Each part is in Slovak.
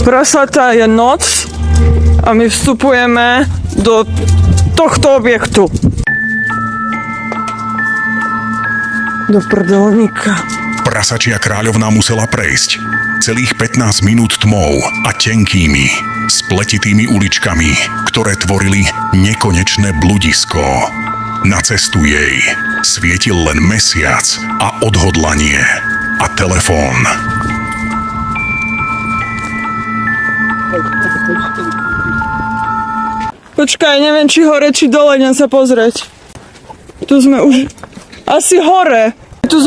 Prasatá je noc a my vstupujeme do tohto objektu. Do prdelníka. Prasačia kráľovná musela prejsť celých 15 minút tmou a tenkými, spletitými uličkami, ktoré tvorili nekonečné bludisko. Na cestu jej svietil len mesiac a odhodlanie a telefón. Počkaj, neviem, či hore, či dole, idem sa pozrieť. Tu sme už... Asi hore. Tu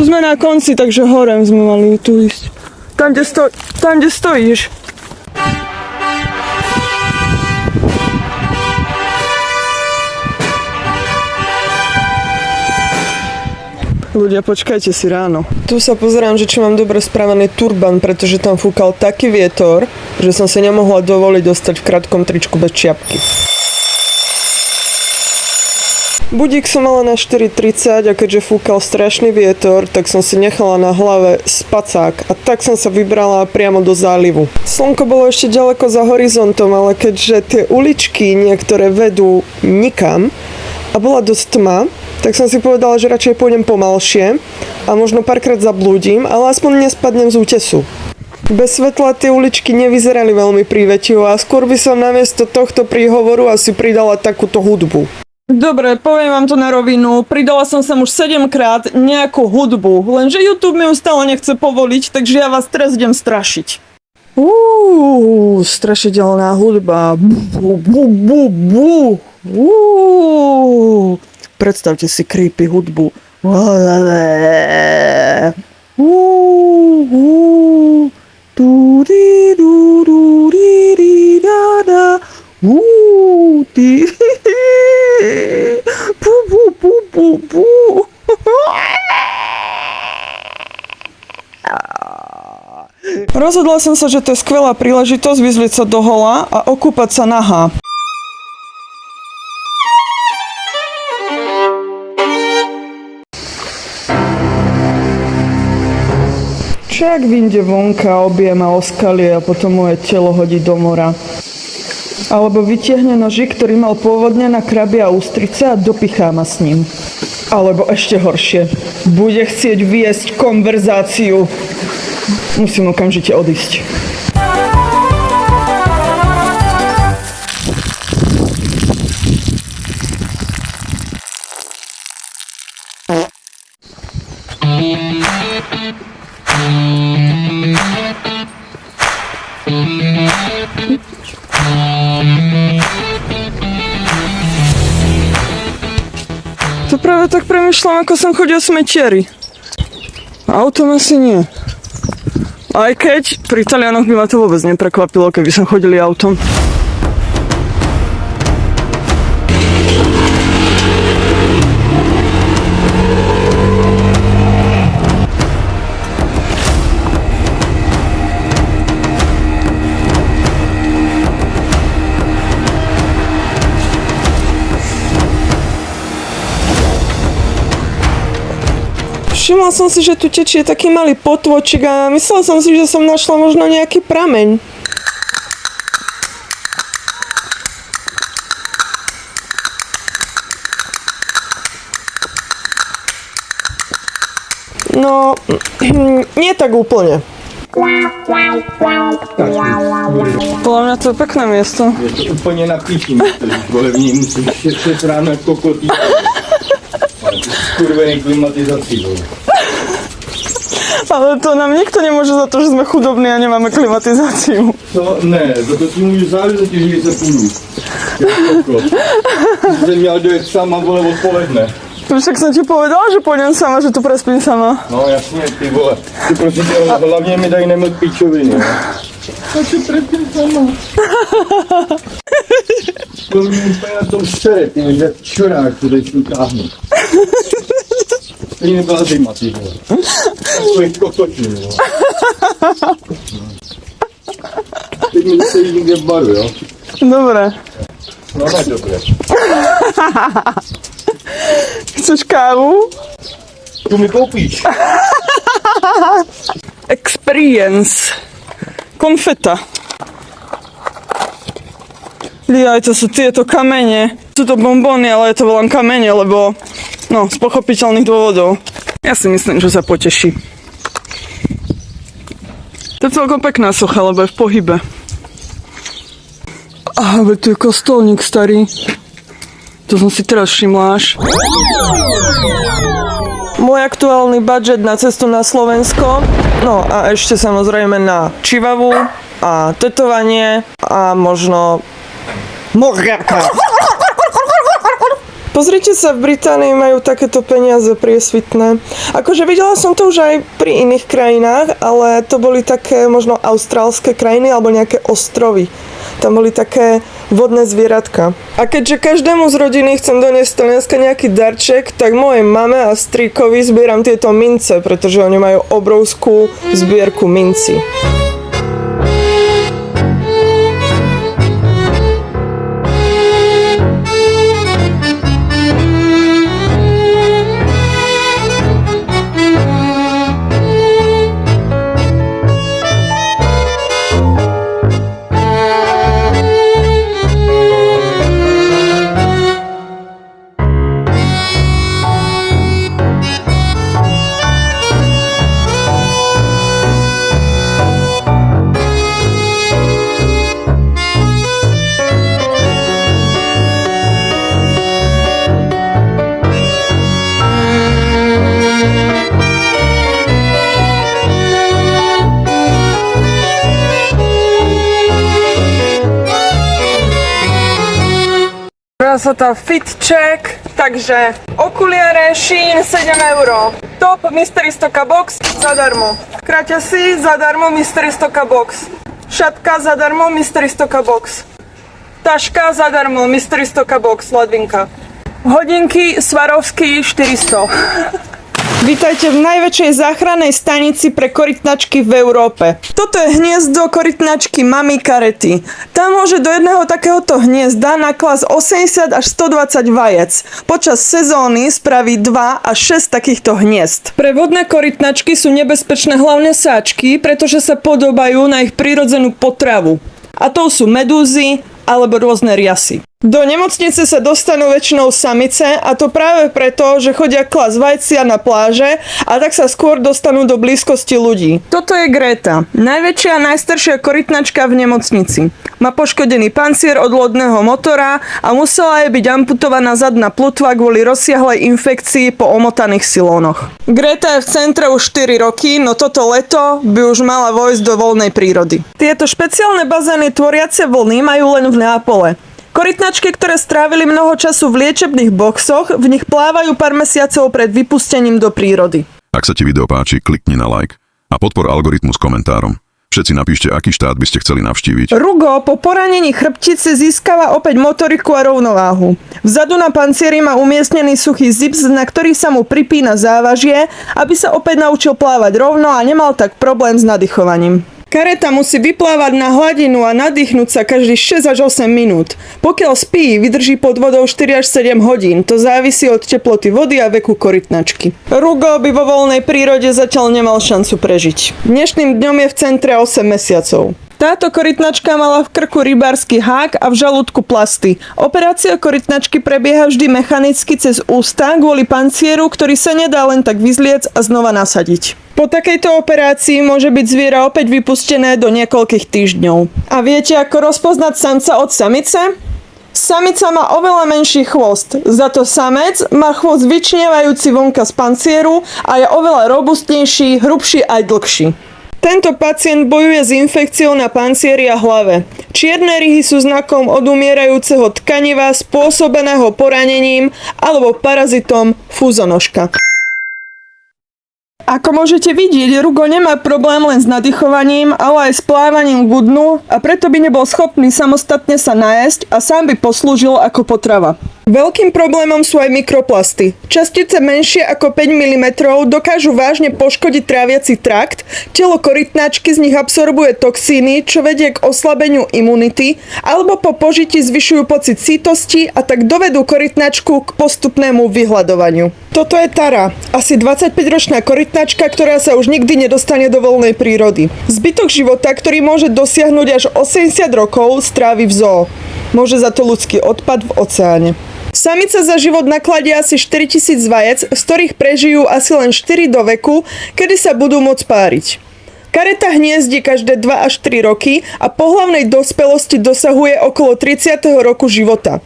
sme na konci, takže hore sme mali tu ísť. Tam, kde stojíš. Ľudia, počkajte si ráno. Tu sa pozerám, že či mám dobre spravený turban, pretože tam fúkal taký vietor, že som si nemohla dovoliť dostať v krátkom tričku bez čiapky. Budík som mala na 4:30 a keďže fúkal strašný vietor, tak som si nechala na hlave spacák a tak som sa vybrala priamo do zálivu. Slnko bolo ešte ďaleko za horizontom, ale keďže tie uličky niektoré vedú nikam a bola dosť tma, tak som si povedala, že radšej pôjdem pomalšie a možno párkrát zablúdim, ale aspoň nespadnem z útesu. Bez svetla tie uličky nevyzerali veľmi prívetivo a skôr by som namiesto tohto príhovoru asi pridala takúto hudbu. Dobre, poviem vám to na rovinu, pridala som sem už 7-krát nejakú hudbu, lenže YouTube mi ju stále nechce povoliť, takže ja vás teraz idem strašiť. Strašidelná hudba. Predstavte si creepy hudbu. Rozhodla som sa, že to je skvelá príležitosť vyzliť sa do hola a okúpať sa nahá. Čak vyjde vonka, objema, oskalie a potom moje telo hodí do mora. Alebo vytiahne nožík, ktorý mal pôvodne na krabie a ústrice a dopichá ma s ním. Alebo ešte horšie, bude chcieť viesť konverzáciu. Musím okamžite odísť. To práve tak premýšľam, ako som chodil smetieri. Autom asi nie. Aj keď pri Talianoch by ma to vôbec neprekvapilo, keby som chodili autom. Všimla som si, že tu tečie taký malý potôčik a myslela som si, že som našla možno nejaký prameň. No, nie tak úplne. Podľa mňa to je pekné miesto. Je to úplne na píči, volební musím 6 ráno jako kokotí. Skurvený klimatizací. Ale to nám nikto nemôže za to, že sme chudobní a nemáme klimatizáciu. To ne, za to si můžu záležet, že se půjdu. Jsem měl dojet sama, vole, odpoledne. Však som ti povedala, že pôjdem sama, že tu prespím sama. No jasně, ty vole. Ty prosím tě, hlavně mi dají nemlk píčoviny. A ty prespím sama. To mě úplně na tom sere, ty že čurák, který si utáhnu. Teď nebyla zima, ty vole. Takový kokotný, vole. Teď mi zase jít někde v baru, jo? Dobre. No ne, dobré. Chceš kávu? Tu mi koupíš. Experience. Konfeta. Jaj, to sú tieto kamene. Sú to bombóny, ale je to len kamene, lebo no, z pochopiteľných dôvodov. Ja si myslím, že sa poteší. To je celkom pekná socha, lebo je v pohybe. Veď tu je kostolník starý. To som si teraz všimla až. Môj aktuálny budget na cestu na Slovensko, no a ešte samozrejme na čivavu a tetovanie a možno mohriaka. Pozrite sa, v Británii majú takéto peniaze priesvitné. Akože videla som to už aj pri iných krajinách, ale to boli také možno austrálske krajiny alebo nejaké ostrovy. Tam boli také vodné zvieratka. A keďže každému z rodiny chcem doniesť dneska nejaký darček, tak mojej mame a strýkovi zbieram tieto mince, pretože oni majú obrovskú zbierku minci. Sa tá fit check, takže okuliare Shein 7 €, top Mystery Stocka box zadarmo, kraťasy zadarmo Mystery Stocka box, šatka zadarmo Mystery Stocka box, taška zadarmo Mystery Stocka box, ladvinka, hodinky Swarovski 400. Vítajte v najväčšej záchrannej stanici pre korytnačky v Európe. Toto je hniezdo korytnačky Mami Karety. Tá môže do jedného takéhoto hniezda naklásť 80 až 120 vajec. Počas sezóny spraví 2 až 6 takýchto hniezd. Pre vodné korytnačky sú nebezpečné hlavne sáčky, pretože sa podobajú na ich prirodzenú potravu. A to sú medúzy alebo rôzne riasy. Do nemocnice sa dostanú väčšinou samice a to práve preto, že chodia klásť vajcia na pláže a tak sa skôr dostanú do blízkosti ľudí. Toto je Greta, najväčšia a najstaršia korytnačka v nemocnici. Má poškodený pancier od lodného motora a musela jej byť amputovaná zadná plutva kvôli rozsiahlej infekcii po omotaných silónoch. Greta je v centre už 4 roky, no toto leto by už mala vojsť do voľnej prírody. Tieto špeciálne bazény tvoriace vlny majú len v Neapole. Korytnačky, ktoré strávili mnoho času v liečebných boxoch, v nich plávajú pár mesiacov pred vypustením do prírody. Ak sa ti video páči, klikni na like a podpor algoritmus komentárom. Všetci napíšte, aký štát by ste chceli navštíviť. Rugo po poranení chrbtice získava opäť motoriku a rovnováhu. Vzadu na pancieri má umiestnený suchý zips, na ktorý sa mu pripína závažie, aby sa opäť naučil plávať rovno a nemal tak problém s nadýchovaním. Kareta musí vyplávať na hladinu a nadýchnúť sa každých 6 až 8 minút. Pokiaľ spí, vydrží pod vodou 4 až 7 hodín. To závisí od teploty vody a veku korytnačky. Rugo by vo voľnej prírode zatiaľ nemal šancu prežiť. Dnešným dňom je v centre 8 mesiacov. Táto korytnačka mala v krku rybársky hák a v žalúdku plasty. Operácia korytnačky prebieha vždy mechanicky cez ústa kvôli pancieru, ktorý sa nedá len tak vyzliec a znova nasadiť. Po takejto operácii môže byť zviera opäť vypustené do niekoľkých týždňov. A viete, ako rozpoznať samca od samice? Samica má oveľa menší chvost, za to samec má chvost vyčnievajúci vonka z pancieru a je oveľa robustnejší, hrubší aj dlhší. Tento pacient bojuje s infekciou na pancieri a hlave. Čierne ryhy sú znakom od umierajúceho tkaniva spôsobeného poranením alebo parazitom fúzonožka. Ako môžete vidieť, Rugo nemá problém len s nadýchovaním, ale aj s plávaním k dnu a preto by nebol schopný samostatne sa najesť a sám by poslúžil ako potrava. Veľkým problémom sú aj mikroplasty. Častice menšie ako 5 mm dokážu vážne poškodiť tráviaci trakt, telo korytnačky z nich absorbuje toxíny, čo vedie k oslabeniu imunity, alebo po požití zvyšujú pocit sítosti a tak dovedú korytnačku k postupnému vyhľadovaniu. Toto je Tara, asi 25-ročná korytnačka, ktorá sa už nikdy nedostane do voľnej prírody. Zbytok života, ktorý môže dosiahnuť až 80 rokov, strávi v zoo. Môže za to ľudský odpad v oceáne. Samica za život nakladia asi 4000 vajec, z ktorých prežijú asi len 4 do veku, kedy sa budú môcť páriť. Kareta hniezdi každé 2 až 3 roky a pohlavnej dospelosti dosahuje okolo 30. roku života.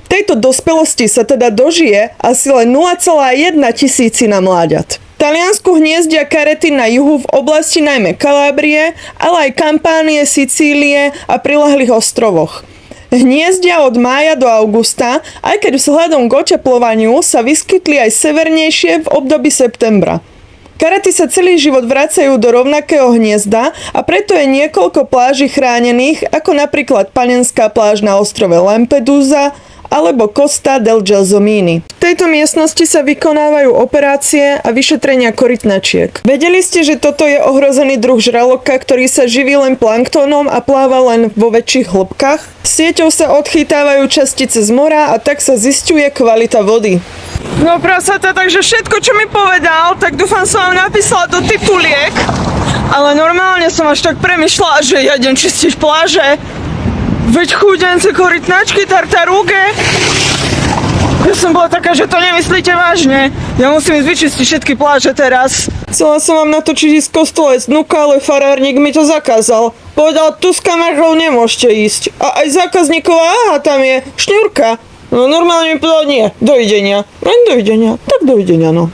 Tejto dospelosti sa teda dožije asi len 0,1 tisícina mláďat. V Taliansku hniezdia karety na juhu v oblasti najmä Kalábrie, ale aj Kampánie, Sicílie a prilahlých ostrovoch. Hniezdia od mája do augusta, aj keď vzhľadom k oteplovaniu sa vyskytli aj severnejšie v období septembra. Karety sa celý život vracajú do rovnakého hniezda a preto je niekoľko pláží chránených, ako napríklad Panenská pláž na ostrove Lampedusa alebo Costa del Gelsomini. V tejto miestnosti sa vykonávajú operácie a vyšetrenia korytnačiek. Vedeli ste, že toto je ohrozený druh žraloka, ktorý sa živí len planktónom a pláva len vo väčších hĺbkach? Sieťou sa odchytávajú častice z mora a tak sa zisťuje kvalita vody. No prasata, takže všetko, čo mi povedal, tak dúfam som vám napísala do tituliek, ale normálne som až tak premyšľala, že ja idem čistiť pláže. Veď chúdenci korytnačky, tartarúge. Ja som bola taká, že to nemyslíte vážne. Ja musím ísť vyčistiť všetky pláže teraz. Chcela som vám natočiť ísť kostolec vnuka, ale farárnik mi to zakázal. Povedal, tu s kamerou nemôžete ísť. A aj zákazníkov, aha, tam je šňurka. No normálne mi povedal, nie, dovidenia. Len dovidenia, tak dovidenia, no.